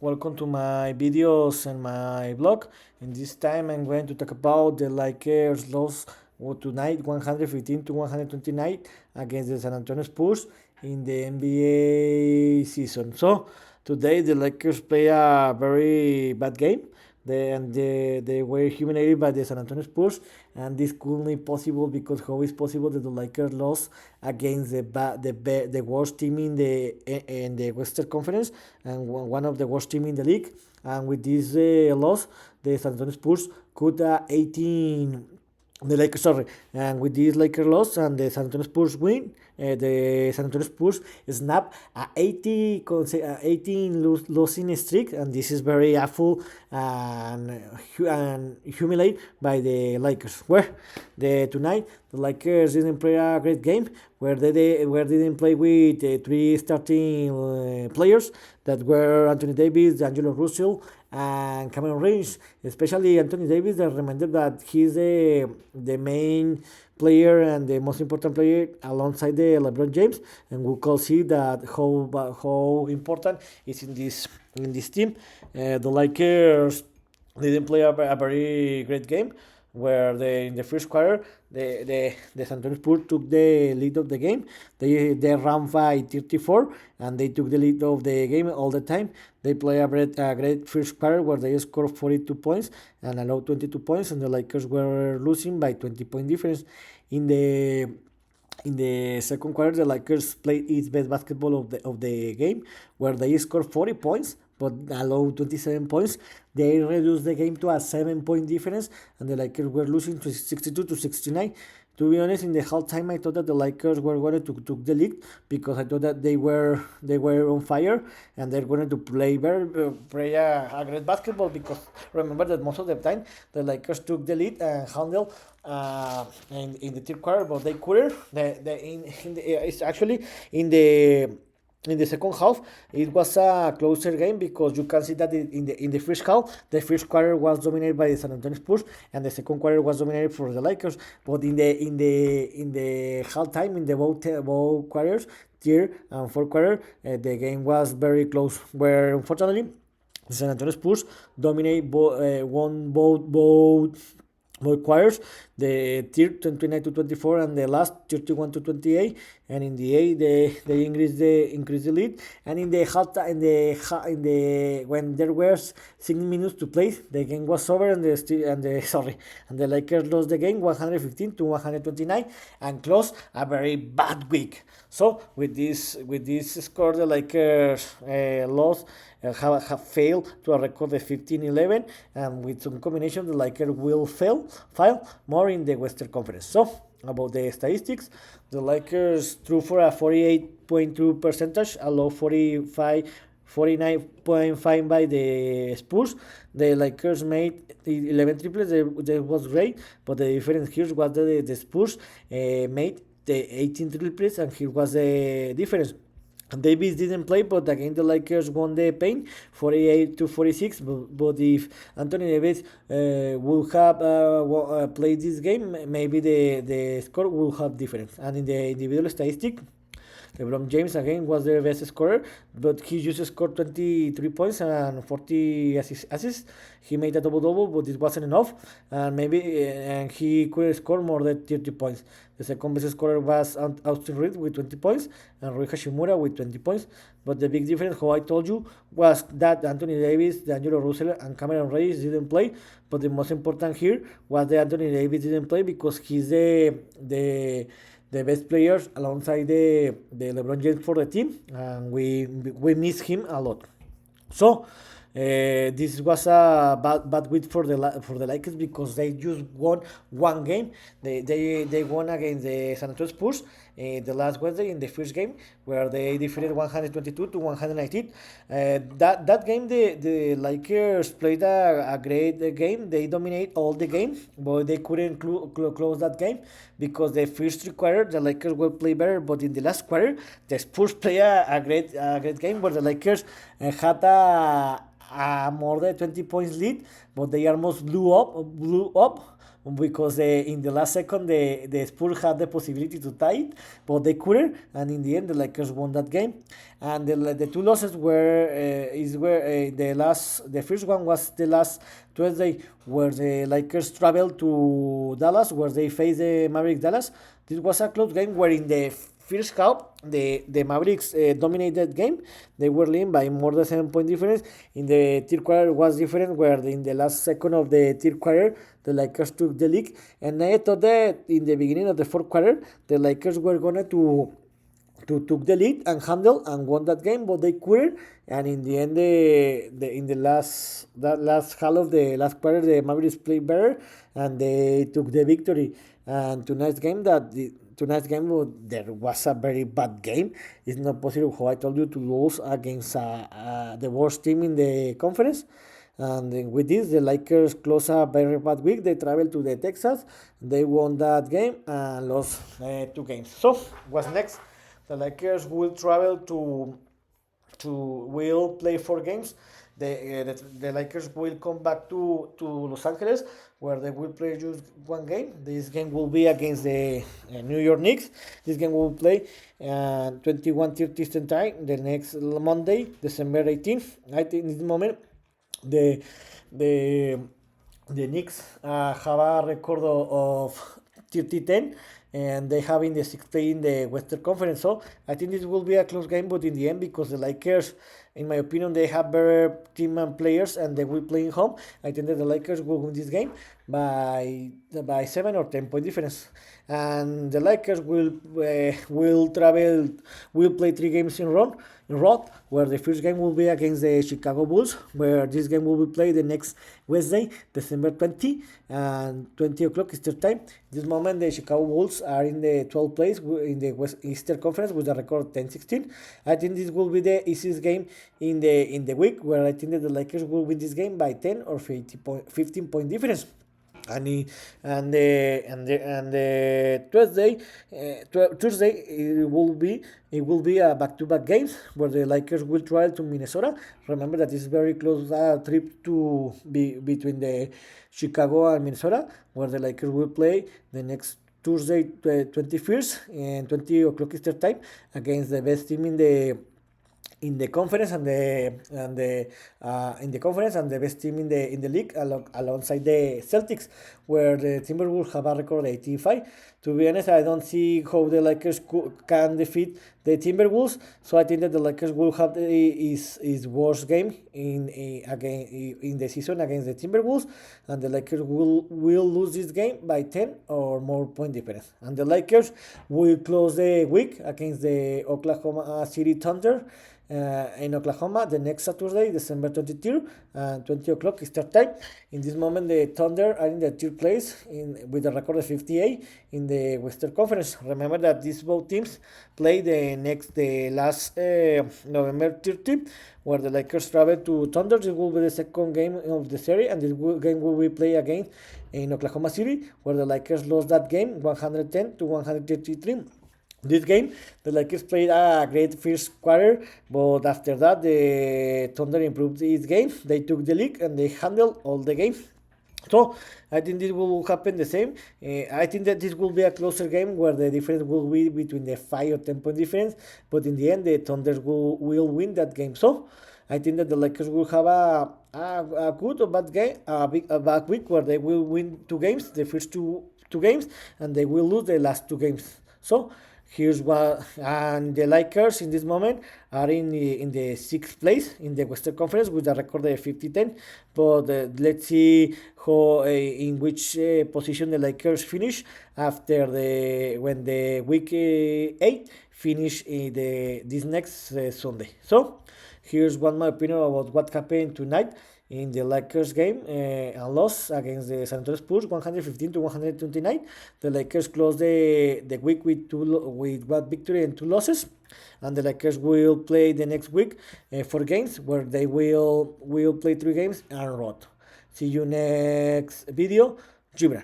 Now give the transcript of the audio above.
Welcome to my videos and my blog. In this time, I'm going to talk about the Lakers loss tonight, 115 to 129 against the San Antonio Spurs in the NBA season. So today the Lakers play a very bad game. They were humiliated by the San Antonio Spurs, and this couldn't be possible because how is possible that the Lakers lost against the worst team in the Western Conference and one of the worst team in the league, and with this loss, the San Antonio Spurs could 18 the Lakers, sorry, and with this Lakers loss and the San Antonio Spurs win, the San Antonio Spurs snap a 18 losing streak, and this is very awful and humiliated by the Lakers. Where the tonight the Lakers didn't play a great game, where they didn't play with three starting players that were Anthony Davis, D'Angelo Russell, and Cameron Range, especially Anthony Davis. That reminded that he's the main player and the most important player alongside the LeBron James, and we can see that how important is in this team. The Lakers didn't play a very great game, where in the first quarter the San Antonio Spurs took the lead of the game. They ran by 34 and they took the lead of the game all the time. They play a great first quarter where they scored 42 points and allowed 22 points, and the Lakers were losing by 20-point difference. In the second quarter, the Lakers played its best basketball of the game, where they scored 40 points but allowed 27 points. They reduced the game to a 7-point difference, and the Lakers were losing to 62 to 69. To be honest, in the halftime, I thought that the Lakers were going to took the lead because I thought that they were on fire and they're going to play a great basketball, because remember that most of the time the Lakers took the lead and handled in the third quarter, but they couldn't. It's actually in the second half, it was a closer game, because you can see that in the first half, the first quarter was dominated by the San Antonio Spurs, and the second quarter was dominated for the Lakers. But in the halftime, in the both quarters, third and fourth quarter, the game was very close. Where unfortunately, the San Antonio Spurs won both quarters, the third 29 to 24 and the last 31 to 28, and in the eighth they increased the lead, and in the half in the when there was 6 minutes to play, the game was over, and the Lakers lost the game 115 to 129 and closed a very bad week. So with this score, the Lakers lost, have failed to a record of 15-11, and with some combination, the Lakers will file more in the Western Conference. So about the statistics, the Lakers threw for a 48.2 percentage, allowed 49.5 by the Spurs. The Lakers made 11 triples. That was great, but the difference here was that the Spurs made the 18 triples, and here was the difference. Davis didn't play, but again the Lakers won the paint 48 to 46. But if Anthony Davis would have played this game, maybe the score will have difference. And in the individual statistic, LeBron James again was the best scorer, but he just scored 23 points and 40 assists. He made a double-double, but it wasn't enough, and he could score more than 30 points. The second best scorer was Austin Reed with 20 points and Rui Hashimura with 20 points. But the big difference, how I told you, was that Anthony Davis, D'Angelo Russell, and Cameron Reyes didn't play. But the most important here was that Anthony Davis didn't play because he's the best players alongside the LeBron James for the team, and we miss him a lot. So this was a bad week for the Lakers, because they just won one game. They won against the San Antonio Spurs the last Wednesday in the first game, where they defeated 122 to 119. That game, the Lakers played a great game. They dominate all the game, but they couldn't close that game, because the first three quarters the Lakers will play better, but in the last quarter the Spurs play a great game, where the Lakers had a more than 20 points lead, but they almost blew up because in the last second the Spurs had the possibility to tie it, but they couldn't, and in the end the Lakers won that game. And the two losses were the first one was the last Tuesday, where the Lakers traveled to Dallas, where they faced the Mavericks Dallas. This was a close game where in the first half the Mavericks dominated game. They were leading by more than 7 point difference. In the third quarter was different, where in the last second of the third quarter the Lakers took the lead, and I thought that in the beginning of the fourth quarter the Lakers were gonna to took the lead and handle and won that game, but they couldn't. And in the end, in the last half of the last quarter, the Mavericks played better and they took the victory. And tonight's game there was a very bad game. It's not possible, how I told you, to lose against the worst team in the conference. And with this, the Lakers closed a very bad week. They traveled to the Texas. They won that game and lost 2 games. So what's next? The Lakers will travel will play 4 games. The Lakers will come back to Los Angeles, where they will play just 1 game. This game will be against the New York Knicks. This game will play 21:30 Eastern Time the next Monday, December 18th. I think in this moment the Knicks have a record of 30-10, and they have in the 6th place in the Western Conference. So I think this will be a close game, but in the end, because the Lakers, in my opinion, they have better team and players, and they will play in home, I think that the Lakers will win this game by 7 or 10 point difference. And the Lakers will play 3 games in row, where the first game will be against the Chicago Bulls, where this game will be played the next Wednesday, December 20 and 20 o'clock Eastern Time. This moment, the Chicago Bulls are in the 12th place in the West Eastern Conference with a record of 10-16. I think this will be the easiest game in the week, where I think that the Lakers will win this game by 10 or 15 point difference. And the Tuesday it will be a back-to-back games, where the Lakers will travel to Minnesota. Remember that this is very close trip to be between the Chicago and Minnesota, where the Lakers will play the next Tuesday, 21st and 20 o'clock Eastern Time, against the best team in the conference and the best team in the league, alongside the Celtics, where the Timberwolves have a record 85. To be honest, I don't see how the Lakers can defeat the Timberwolves. So I think that the Lakers will have his worst game in the season against the Timberwolves, and the Lakers will lose this game by 10 or more point difference. And the Lakers will close the week against the Oklahoma City Thunder in Oklahoma the next Saturday, December 23rd, 20 o'clock Eastern Time. In this moment, the Thunder are in the 3rd place with a record of 58 in the Western Conference. Remember that these both teams play the last November 30, where the Lakers travel to Thunder. This will be the second game of the series, and this game will be played again in Oklahoma City, where the Lakers lost that game 110-133. This game, the Lakers played a great first quarter, but after that, the Thunder improved its game. They took the lead and they handled all the game. So I think this will happen the same. I think that this will be a closer game, where the difference will be between the 5 or 10 point difference, but in the end, the Thunder will win that game. So I think that the Lakers will have a good or bad game, a bad week, where they will win 2 games, the first two games, and they will lose the last 2 games. So here's what, and the Lakers in this moment are in the 6th place in the Western Conference with a record of 50-10. But let's see how in which position the Lakers finish after when the week 8 finish this next Sunday. So here's my opinion about what happened tonight in the Lakers game and loss against the San Antonio Spurs, 115-129. The Lakers closed the week with 1 victory and 2 losses, and the Lakers will play the next week 4 games, where they will play 3 games and road. See you next video. Gibran.